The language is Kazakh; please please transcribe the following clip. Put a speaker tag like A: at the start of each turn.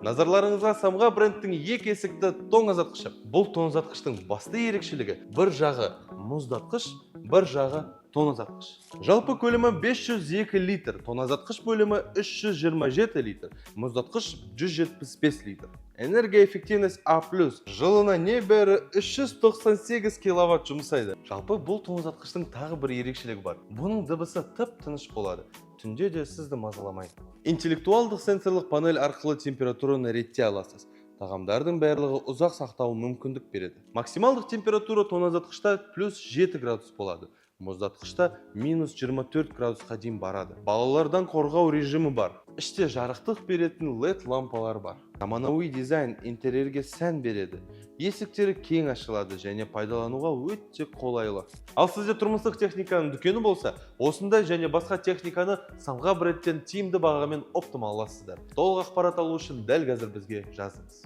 A: Назарларыңызға SAMGA брендтің екі есікті тоңазытқышы. Бұл тоңазытқыштың басты ерекшелігі бір жағы мұздатқыш, бір жағы тоңазытқыш. Жалпы көлемі 502 литр, тоңазытқыш бөлімі 327 литр, мұздатқыш 175 литр. Энергия эффективность А+, жылына небәрі 398 киловатт жұмсайды. Жалпы бұл тоңазытқыштың тағы бір ерекшелігі бар. Бұның дыбысы тып-тыныш болады. Түнде де сізді мазаламайды. Интеллектуалдық сенсорлық панель арқылы температураны ретте аласыз. Тағамдардың барлығы ұзақ сақтауы мүмкіндік береді. Максималдық температура тоңазытқышта +7 градус болады. Мұздатқышта -24 градусқа дейін барады. Балалардан қорғау режимі бар. Іште жарықтық беретін LED лампалар бар. Заманауи дизайн интерьерге сән береді. Есіктері кең ашылады және пайдалануға өте қолайлы. Ал сізде тұрмыстық техниканың дүкені болса, осындай және басқа техниканы SAMGA брендтен тиімді бағамен оптималлайсыздар. Толық ақпарат алу үшін дәл қазір бізге жазыңыз.